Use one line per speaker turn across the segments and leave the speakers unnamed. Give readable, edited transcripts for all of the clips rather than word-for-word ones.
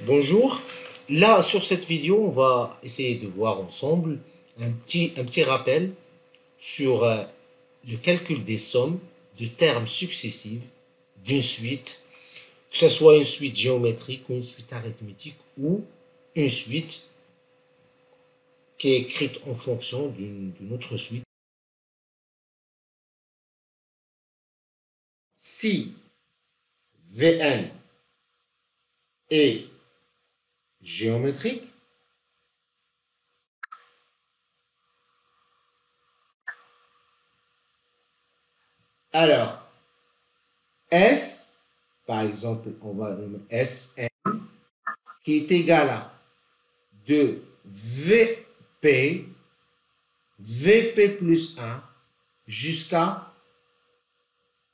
Bonjour, là sur cette vidéo on va essayer de voir ensemble un petit rappel sur le calcul des sommes de termes successifs d'une suite, que ce soit une suite géométrique ou une suite arithmétique ou une suite qui est écrite en fonction d'une autre suite. Si Vn est géométrique, alors S, par exemple, on va nommer Sn, qui est égal à de Vp plus 1 jusqu'à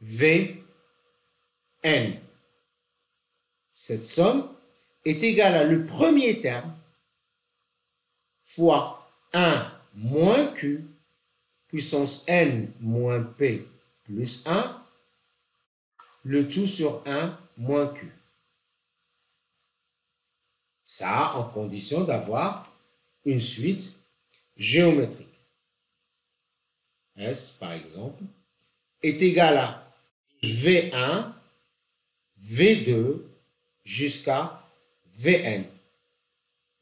Vn. Cette somme est égale à le premier terme fois 1 moins q puissance n moins p plus 1, le tout sur 1 moins q. Ça en condition d'avoir une suite géométrique. S, par exemple, est égal à V1, V2 jusqu'à Vn.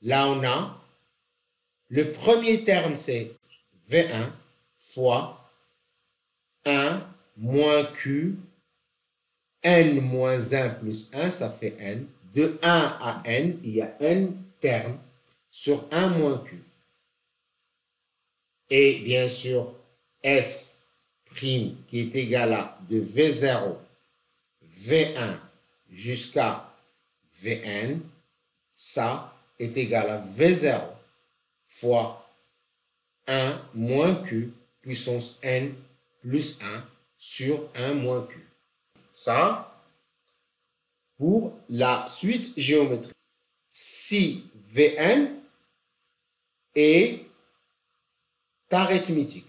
Là, on a le premier terme, c'est V1 fois 1 moins Q, N moins 1 plus 1, ça fait N. De 1 à N, il y a N termes sur 1 moins Q. Et bien sûr, S' qui est égal à de V0, V1 jusqu'à Vn, ça est égal à V0 fois 1 moins Q puissance N plus 1 sur 1 moins Q. Ça, pour la suite géométrique. Si Vn est arithmétique.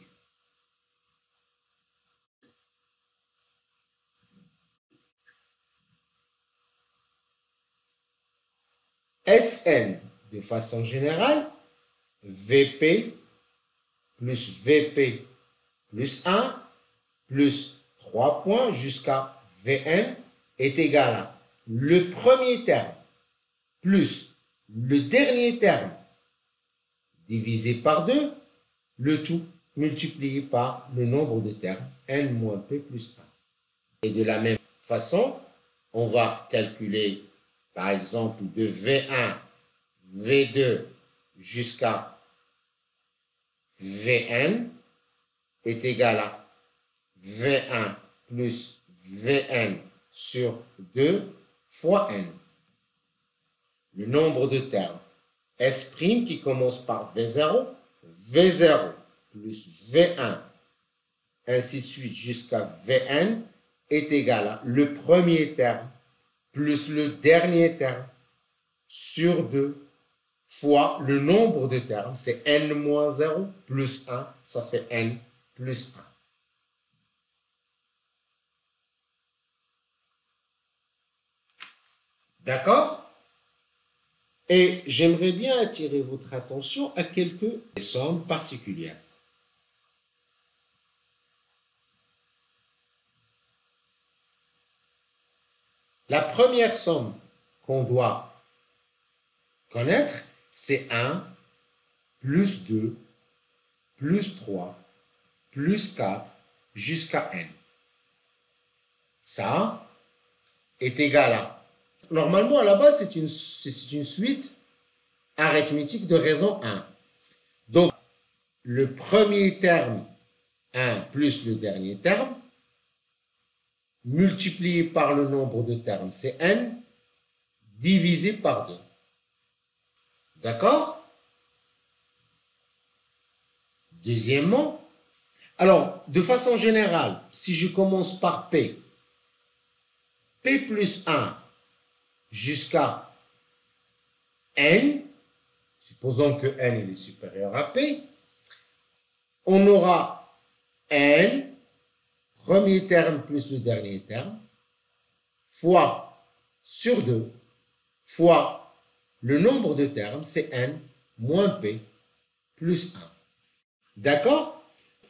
Sn, de façon générale, Vp plus Vp plus 1 plus 3 points jusqu'à Vn est égal à le premier terme plus le dernier terme divisé par 2, le tout multiplié par le nombre de termes n moins p plus 1. Et de la même façon, on va calculer par exemple de V1, V2 jusqu'à Vn est égal à V1 plus Vn sur 2 fois n. Le nombre de termes S' qui commence par V0, V0 plus V1, ainsi de suite jusqu'à Vn est égal à le premier terme plus le dernier terme sur 2 fois le nombre de termes, c'est n moins 0 plus 1, ça fait n plus 1. D'accord? Et j'aimerais bien attirer votre attention à quelques sommes particulières. La première somme qu'on doit connaître, c'est 1 plus 2 plus 3 plus 4 jusqu'à n. Ça est égal à... Normalement, à la base, c'est une suite arithmétique de raison 1. Donc, le premier terme, 1 plus le dernier terme, multiplié par le nombre de termes, c'est n, divisé par 2. D'accord? Deuxièmement, alors, de façon générale, si je commence par P, P plus 1 jusqu'à N, supposons que N est supérieur à P, on aura N, premier terme plus le dernier terme, fois sur 2, fois le nombre de termes, c'est n moins p plus 1. D'accord?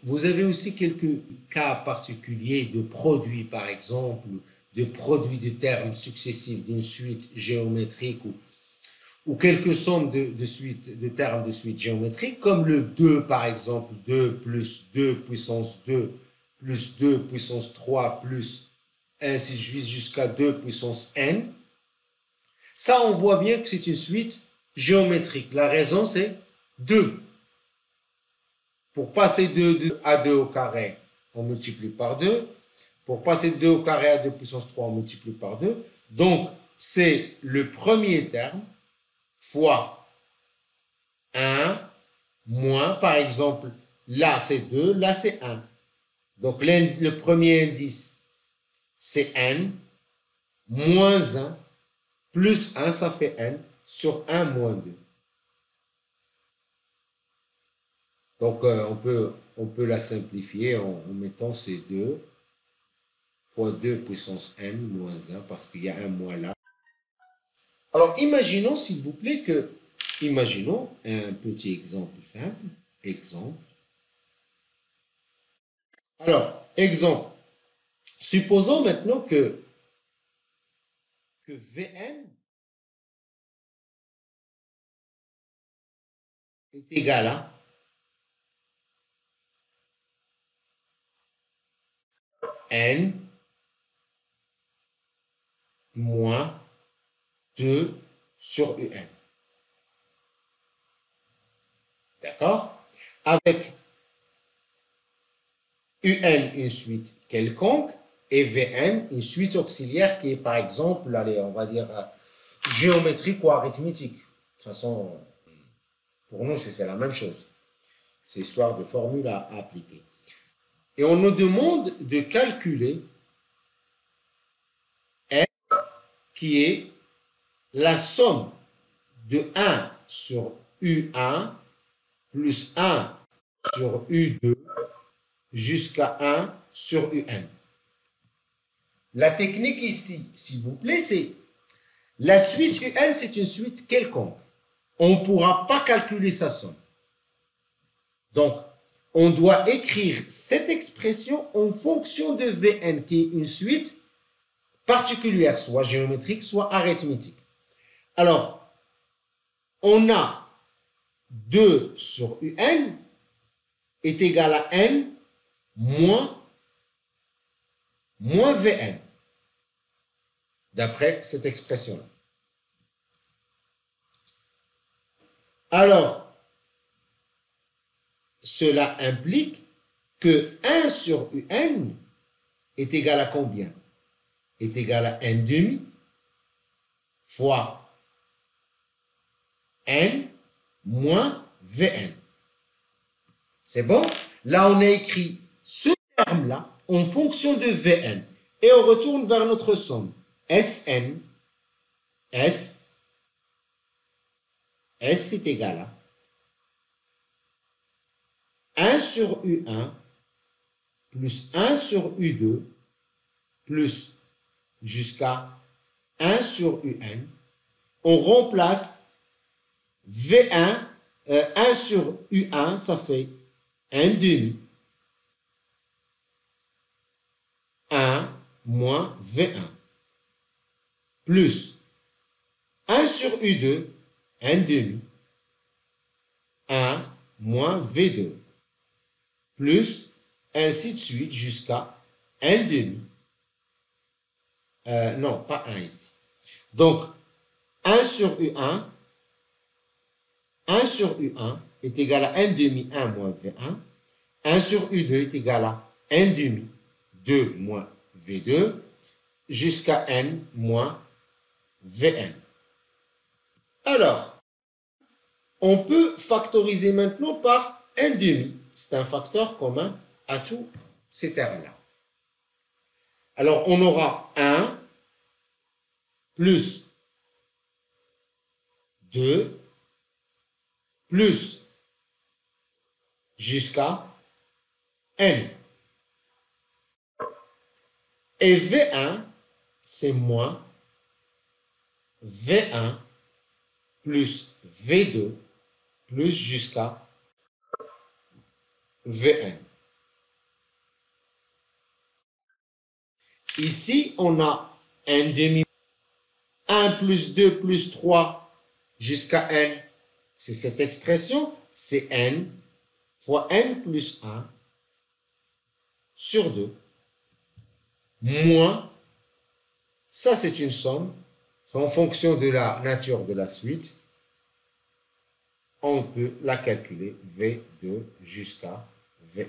Vous avez aussi quelques cas particuliers de produits, par exemple, de produits de termes successifs d'une suite géométrique ou quelques sommes de termes de suite géométrique, comme le 2, par exemple, 2 plus 2 puissance 2 plus 2 puissance 3 plus ainsi de suite jusqu'à 2 puissance n. Ça, on voit bien que c'est une suite géométrique. La raison, c'est 2. Pour passer de à 2 au carré, on multiplie par 2. Pour passer de 2 au carré à 2 puissance 3, on multiplie par 2. Donc, c'est le premier terme fois 1 moins, par exemple, là c'est 2, là c'est 1. Donc, le premier indice, c'est n, moins 1, plus 1, ça fait n, sur 1 moins 2. Donc, on peut la simplifier en mettant ces 2 fois 2 puissance n moins 1, parce qu'il y a un moins là. Alors, imaginons, s'il vous plaît, imaginons un petit exemple simple. Exemple. Alors, exemple. Supposons maintenant que Vn est égal à n moins 2 sur un. D'accord? Avec un une suite quelconque et Vn une suite auxiliaire qui est par exemple, allez, on va dire géométrique ou arithmétique. De toute façon, pour nous, c'est la même chose. C'est histoire de formule à appliquer. Et on nous demande de calculer S qui est la somme de 1 sur U1 plus 1 sur U2 jusqu'à 1 sur UN. La technique ici, s'il vous plaît, c'est la suite UN, c'est une suite quelconque. On ne pourra pas calculer sa somme. Donc, on doit écrire cette expression en fonction de Vn, qui est une suite particulière, soit géométrique, soit arithmétique. Alors, on a 2 sur UN est égal à n moins Vn, d'après cette expression-là. Alors, cela implique que 1 sur Un est égal à combien? Est égal à n demi fois n moins Vn. C'est bon? Là, on a écrit ce terme-là en fonction de Vn. Et on retourne vers notre somme. Sn, S est égal à 1 sur U1 plus 1 sur U2 plus jusqu'à 1 sur UN. On remplace V1, 1 sur U1, ça fait 1 demi. 1 moins V1 plus 1 sur U2, 1 demi. 1 moins V2 plus ainsi de suite jusqu'à 1 demi. Non, pas 1 ici. Donc, 1 sur U1, 1 sur U1 est égal à 1 demi 1 moins V1. 1 sur U2 est égal à 1 demi 2 moins V2 jusqu'à N moins Vn. Alors, on peut factoriser maintenant par 1 demi. C'est un facteur commun à tous ces termes-là. Alors, on aura 1 plus 2 plus jusqu'à n. Et V1, c'est moins V1 plus V2 plus jusqu'à Vn. Ici, on a un demi. 1 plus 2 plus 3 jusqu'à n. C'est cette expression, c'est n fois n plus 1 sur 2. Moins, ça c'est une somme, en fonction de la nature de la suite, on peut la calculer V2 jusqu'à Vn.